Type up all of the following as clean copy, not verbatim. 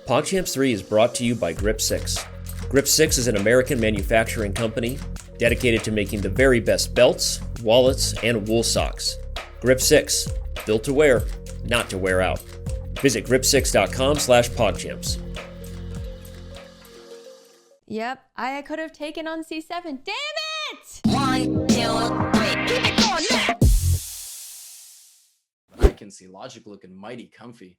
PogChamps 3 is brought to you by Grip 6. Grip 6 is an American manufacturing company dedicated to making the very best belts, wallets, and wool socks. Grip 6, built to wear, not to wear out. Visit grip6.com/PogChamps. Yep, I could have taken on c7. Damn it! 1, 2, 3, keep it going now! I can see Logic looking mighty comfy.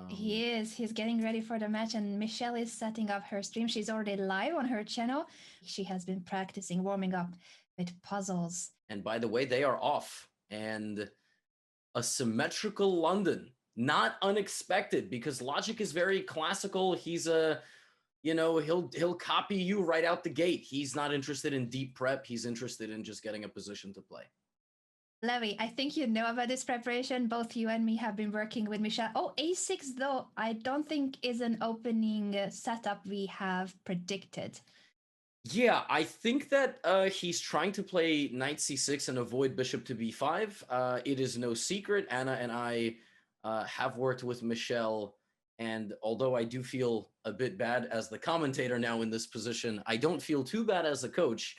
He is. He's getting ready for the match, and Michelle is setting up her stream. She's already live on her channel. She has been practicing, warming up with puzzles. And by the way, they are off. And a symmetrical London. Not unexpected, because Logic is very classical. He's a, he'll copy you right out the gate. He's not interested in deep prep. He's interested in just getting a position to play. Levi, I think you know about this preparation. Both you and me have been working with Michelle. Oh, a6, though, I don't think is an opening setup we have predicted. Yeah, I think that he's trying to play knight c6 and avoid bishop to b5. It is no secret. Anna and I have worked with Michelle, and although I do feel a bit bad as the commentator now in this position, I don't feel too bad as a coach.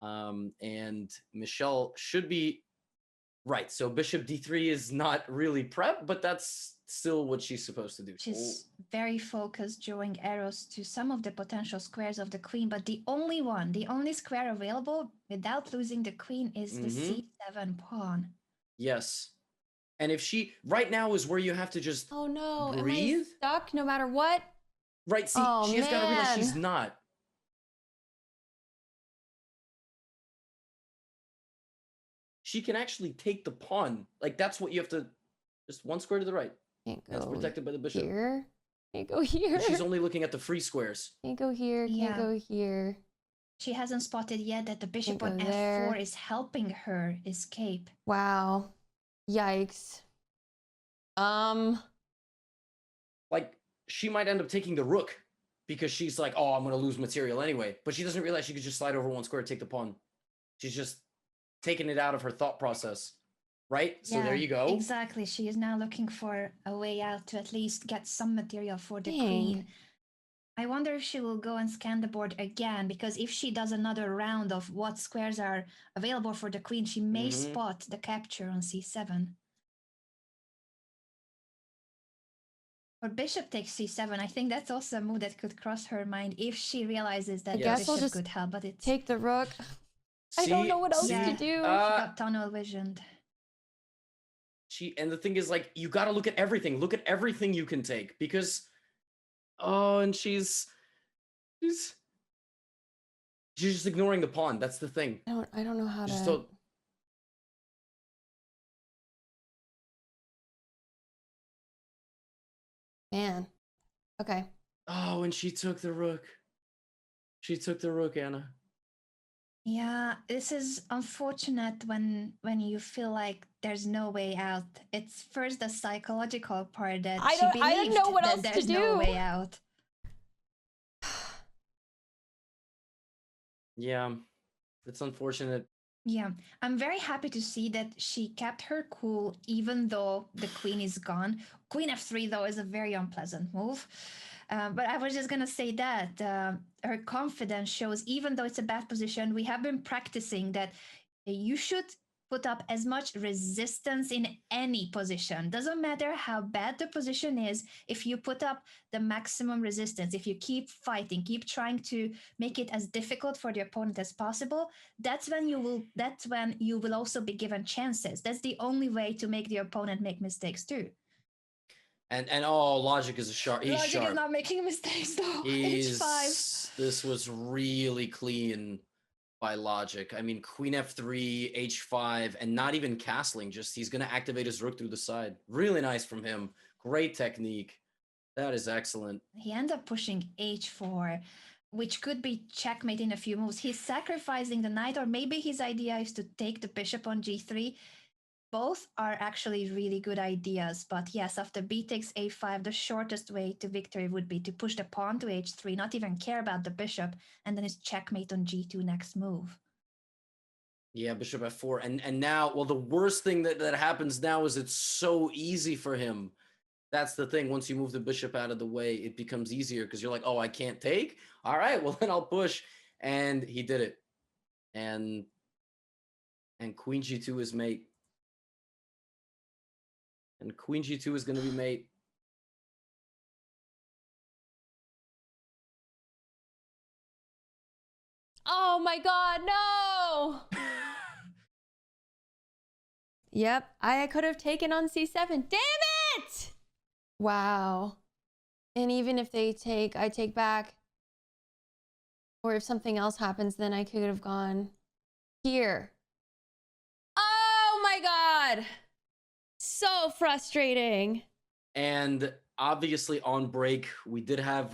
And Michelle should be right. So bishop d3 is not really prep, but that's still what she's supposed to do. She's very focused, drawing arrows to some of the potential squares of the queen, but the only square available without losing the queen is the c7 pawn. Yes. And if she, right now is where you have to just Oh no, breathe. am I stuck no matter what? Right, see, Oh, she has got to realize she's man. not. She can actually take the pawn. Like, that's what you have to, just one square to the right. Can't That's go protected by the bishop. here. Can't go here. She's only looking at the free squares. Can't go here. Can't Yeah. go here. She hasn't spotted yet that the bishop Can't on go f4 there. is helping her escape. Wow. Yikes. Like, she might end up taking the rook because she's like, oh, I'm going to lose material anyway. But she doesn't realize she could just slide over one square, take the pawn. She's just taking it out of her thought process. Right? So there you go. Exactly. She is now looking for a way out to at least get some material for the Dang. queen. I wonder if she will go and scan the board again, because if she does another round of what squares are available for the queen, she may spot the capture on c7. Or bishop takes c7. I think that's also a move that could cross her mind if she realizes that the guess I'll bishop just could help, but it's... Take the rook. I don't know what else Yeah. to do. She got tunnel visioned. And the thing is, like, you got to look at everything. Look at everything you can take, because and she's just ignoring the pawn. That's the thing. I don't know how Just to. don't- Man. Okay. Oh, and she took the rook. She took the rook, Anna. Yeah, this is unfortunate when you feel like there's no way out. It's first the psychological part that I she don't believed know what that else to there's no do. way out. Yeah, it's unfortunate. Yeah, I'm very happy to see that she kept her cool even though the queen is gone. Queen f3, though, is a very unpleasant move. But I was just going to say that her confidence shows, even though it's a bad position, we have been practicing that you should put up as much resistance in any position. Doesn't matter how bad the position is, if you put up the maximum resistance, if you keep fighting, keep trying to make it as difficult for the opponent as possible, that's when you will also be given chances. That's the only way to make the opponent make mistakes too. And Logic is a sharp. He's Logic sharp. is not making mistakes though. H5. This was really clean by Logic. I mean, Queen f3, h5, and not even castling. Just he's going to activate his rook through the side. Really nice from him. Great technique. That is excellent. He ends up pushing h4, which could be checkmate in a few moves. He's sacrificing the knight, or maybe his idea is to take the bishop on g3. Both are actually really good ideas, but yes, after b takes a5, the shortest way to victory would be to push the pawn to h3, not even care about the bishop, and then it's checkmate on g2 next move. Yeah, bishop f4. And now, well, the worst thing that happens now is it's so easy for him That's the thing. Once you move the bishop out of the way, it becomes easier because you're like, oh, I can't take. All right, well then I'll push, and he did it. And queen g2 is mate. And queen g2 is going to be mate. Oh my god, no! Yep, I could have taken on c7. Damn it! Wow. And even if they take, I take back. Or if something else happens, then I could have gone here. Oh my god! So frustrating. And obviously on break, we did have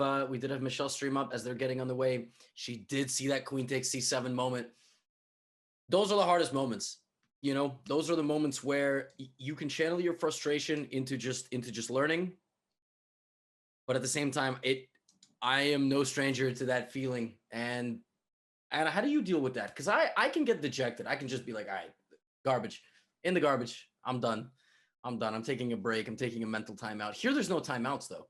Michelle stream up as they're getting on the way. She did see that queen takes c7 moment. Those are the hardest moments. You know, those are the moments where you can channel your frustration into just learning. But at the same time, I am no stranger to that feeling. And how do you deal with that? Because I can get dejected. I can just be like, all right, garbage. In the garbage. I'm done. I'm taking a break. I'm taking a mental timeout. Here, there's no timeouts, though.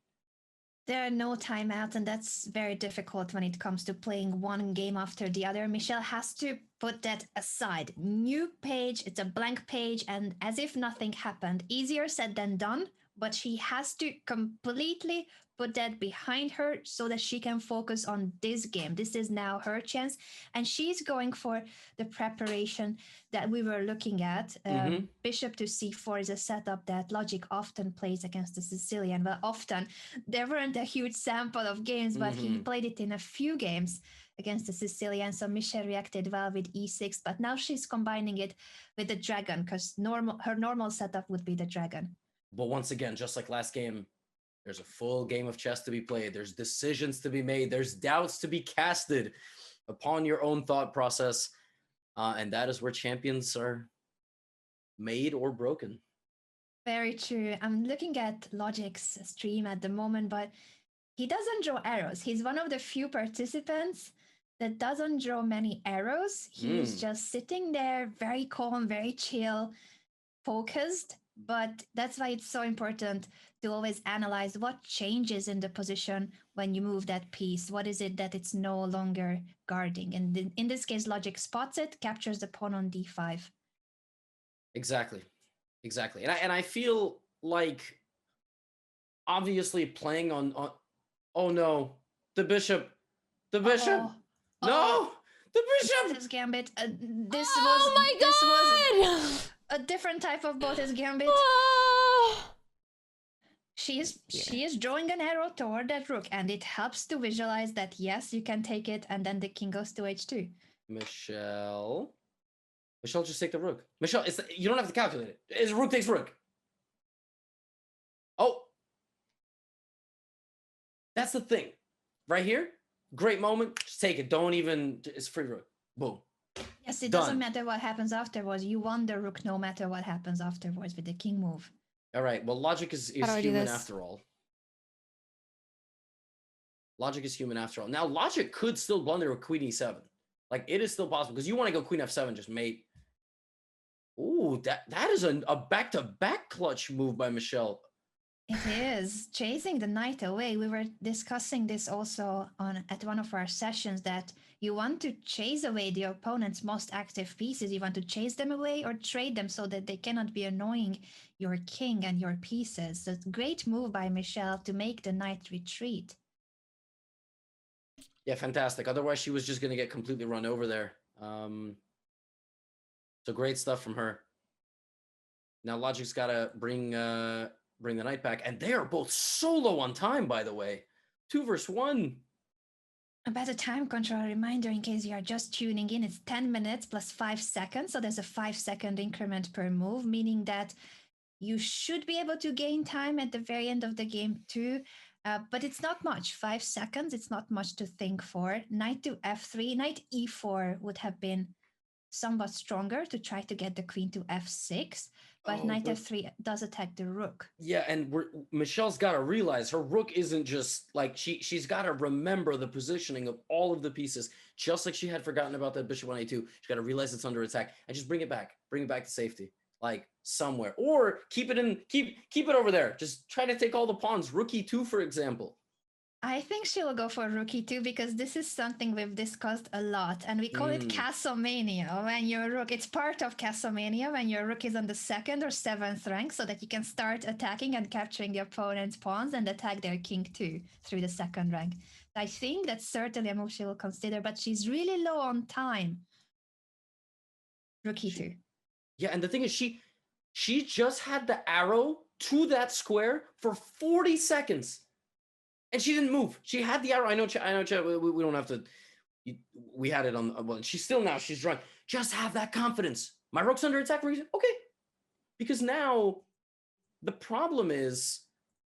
There are no timeouts, and that's very difficult when it comes to playing one game after the other. Michelle has to put that aside. New page, it's a blank page, and as if nothing happened. Easier said than done, but she has to completely put that behind her so that she can focus on this game. This is now her chance, and she's going for the preparation that we were looking at. Bishop to c4 is a setup that Logic often plays against the Sicilian. Well, often. There weren't a huge sample of games, but he played it in a few games against the Sicilian, so Michelle reacted well with e6, but now she's combining it with the dragon, because her normal setup would be the dragon. But once again, just like last game, there's a full game of chess to be played. There's decisions to be made. There's doubts to be casted upon your own thought process. And that is where champions are made or broken. Very true. I'm looking at Logic's stream at the moment, but he doesn't draw arrows. He's one of the few participants that doesn't draw many arrows. He's just sitting there, very calm, very chill, focused. But that's why it's so important to always analyze what changes in the position when you move that piece. What is it that it's no longer guarding? And in this case, Logic spots it, captures the pawn on d5. Exactly. And I feel like obviously playing on oh no, the bishop. The bishop. No, the bishop. This gambit. This was a different type of Bote's gambit. She is drawing an arrow toward that rook, and it helps to visualize that yes, you can take it, and then the king goes to h2. Michelle, just take the rook. Michelle, you don't have to calculate it. It's rook takes rook. Oh, that's the thing, right here. Great moment. Just take it. Don't even. It's free rook. Boom. Yes, it doesn't matter what happens afterwards. You won the rook no matter what happens afterwards with the king move. All right. Well, logic is human after all. Logic is human after all. Now, logic could still blunder with queen e7. Like, it is still possible because you want to go queen f7, just mate. Ooh, that is a back-to-back clutch move by Michelle. It is chasing the knight away. We were discussing this also at one of our sessions, that you want to chase away the opponent's most active pieces. You want to chase them away or trade them so that they cannot be annoying your king and your pieces. So it's a great move by Michelle to make the knight retreat. Yeah, fantastic. Otherwise, she was just going to get completely run over there. So great stuff from her. Now, Logic's got to bring the knight back, and they are both so low on time, by the way. 2 versus 1. About the time control reminder, in case you are just tuning in, it's 10 minutes plus 5 seconds. So there's a 5-second increment per move, meaning that you should be able to gain time at the very end of the game too. But it's not much. 5 seconds, it's not much to think for. Knight to f3, knight e4 would have been somewhat stronger to try to get the queen to f6, but knight f3 does attack the rook. Yeah, and Michelle's got to realize her rook isn't just like she's got to remember the positioning of all of the pieces, just like she had forgotten about that bishop on a2. She's got to realize it's under attack and just bring it back to safety. like somewhere, or keep it over there. Just try to take all the pawns. Rook e2, for example. I think she will go for rookie too, because this is something we've discussed a lot, and we call it Castlemania. When your rook, it's part of Castlemania when your rook is on the 2nd or 7th rank, so that you can start attacking and capturing the opponent's pawns and attack their king too through the 2nd rank. I think that's certainly a move she will consider, but she's really low on time. Rookie too. Yeah, and the thing is, she just had the arrow to that square for 40 seconds. And she didn't move. She had the arrow. I know, we don't have to. We had it on. Well, she's drunk. Just have that confidence. My rook's under attack for a reason. Okay. Because now the problem is,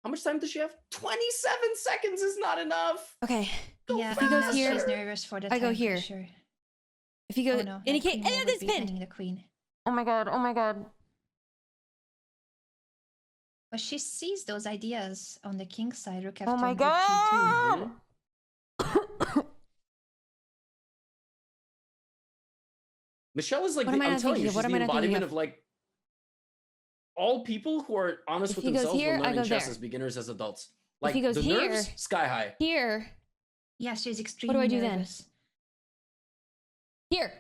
how much time does she have? 27 seconds is not enough. Okay. Yeah, if he goes now here, she's nervous for the I go time, for here. sure. If he goes, Oh no, indicate, queen and move then would this be pinned. hanging the queen. Oh my god! Oh my god! But she sees those ideas on the king side. Rook Oh F2 my and rook G2. god! Michelle is like, What am I I'm not telling thinking you, of? she's What am the I not thinking embodiment of? of like all people who are honest If with he goes themselves here, will I learn go in chess there. as beginners, as adults. If Like he goes the here, nerves, sky high. Here, Yeah, she's what extremely do I do nervous. here.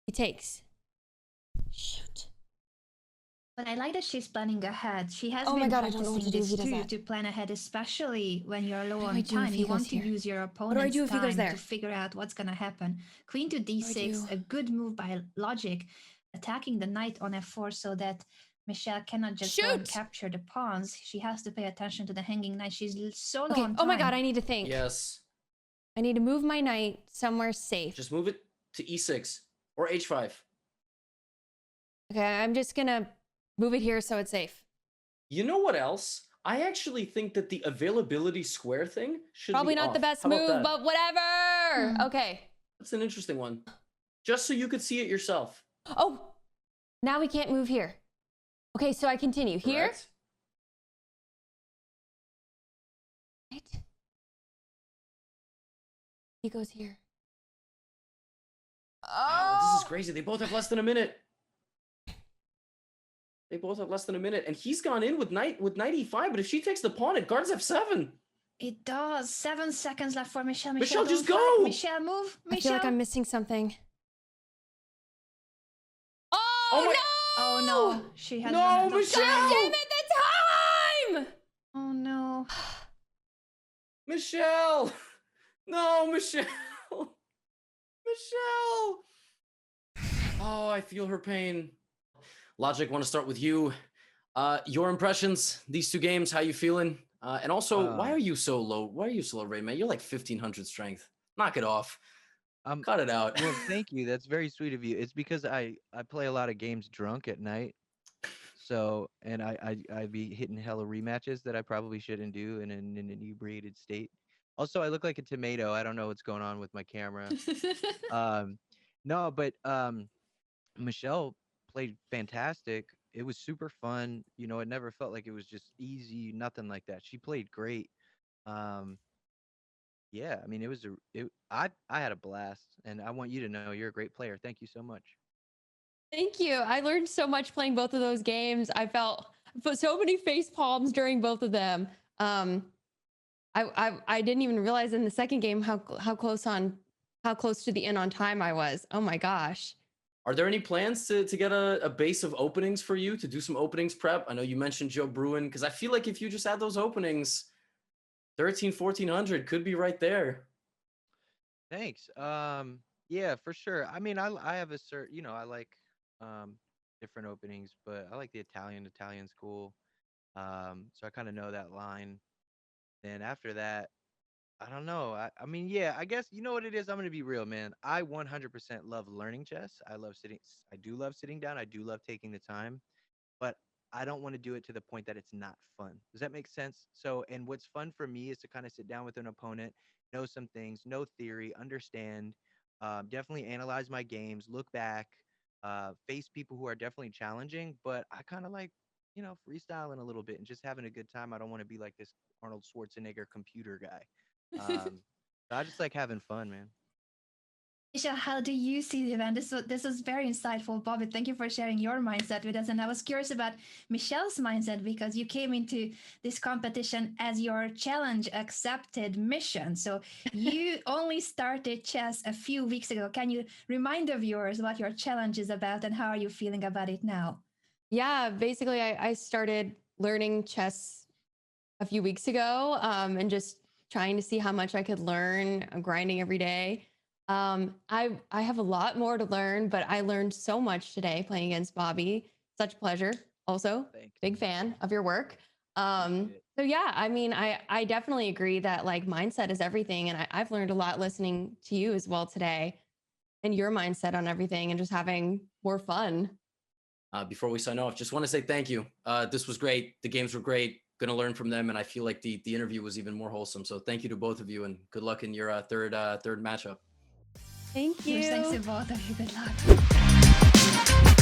He takes. Shoot. But I like that she's planning ahead. She has Oh my been god, I don't know what to practicing do if this he does too, that. to plan ahead, especially when you're low What do I on do time. if he You goes want to here? use your What do I opponent's do if he goes time there? to figure out what's going to happen. Queen to do I d6, do? a good move by logic, attacking the knight on f4 so that Michelle cannot just go and Shoot! capture the pawns. She has to pay attention to the hanging knight. She's so low Okay. on time. Oh my god! I need to think. Yes. I need to move my knight somewhere safe. Just move it to e6 or h5. Okay, I'm just gonna move it here so it's safe. You know what else? I actually think that the availability square thing should Probably be not off. the best How about move, that? but whatever. Hmm. Okay. That's an interesting one. Just so you could see it yourself. Oh, now we can't move here. Okay, so I continue here. Correct? Right. He goes here. Wow, this is crazy. They both have less than a minute. They both have less than a minute, and he's gone in with knight e5. But if she takes the pawn, it guards f7. It does. 7 seconds left for Michelle. Michelle, don't just fight. go! Michelle, move. I feel like Michelle. I'm missing something. Oh, Oh my- no! Oh no, she has No, run out of Michelle! God time. damn it, the time! Oh no. Michelle! No, Michelle! Michelle! Oh, I feel her pain. Logic, want to start with you. Your impressions, these two games, how you feeling? And also, why are you so low? Why are you so low, Ray, man? You're like 1,500 strength. Knock it off. Cut it out. Well, thank you. That's very sweet of you. It's because I play a lot of games drunk at night. So, and I be hitting hella rematches that I probably shouldn't do in an inebriated state. Also, I look like a tomato. I don't know what's going on with my camera. No, but Michelle played fantastic. It was super fun. You know, it never felt like it was just easy, nothing like that. She played great. Yeah, I mean, I had a blast, and I want you to know you're a great player. Thank you so much. Thank you. I learned so much playing both of those games. I felt so many face palms during both of them. I didn't even realize in the second game how close to the end on time I was. Oh my gosh. Are there any plans to get a base of openings for you to do some openings prep? I know you mentioned Joe Bruin, because I feel like if you just had those openings, 1,400 could be right there. Thanks. Yeah, for sure. I mean, I have a certain, you know, I like different openings, but I like the Italian school. So I kind of know that line. Then after that, I don't know. I mean, yeah, I guess you know what it is. I'm gonna be real, man. I 100% love learning chess. I do love sitting down. I do love taking the time, but I don't want to do it to the point that it's not fun. Does that make sense? So, and what's fun for me is to kind of sit down with an opponent, know some things, know theory, understand, definitely analyze my games, look back, face people who are definitely challenging, but I kind of like, you know, freestyling a little bit and just having a good time. I don't want to be like this Arnold Schwarzenegger computer guy. So I just like having fun, man. Michelle, how do you see the event? This was very insightful, Bobby. Thank you for sharing your mindset with us. And I was curious about Michelle's mindset because you came into this competition as your challenge accepted mission. So you only started chess a few weeks ago. Can you remind the viewers what your challenge is about and how are you feeling about it now? Yeah, basically, I started learning chess a few weeks ago, and just trying to see how much I could learn, grinding every day. I have a lot more to learn, but I learned so much today playing against Bobby. Such a pleasure. Also, Thanks. big fan of your work. Appreciate it. So yeah, I mean, I definitely agree that like mindset is everything, and I've learned a lot listening to you as well today, and your mindset on everything, and just having more fun. Before we sign off, just want to say thank you. This was great. The games were great. Going to learn from them, and I feel like the interview was even more wholesome. So thank you to both of you, and good luck in your third matchup. Thank Huge thanks you. to both of you. Good luck.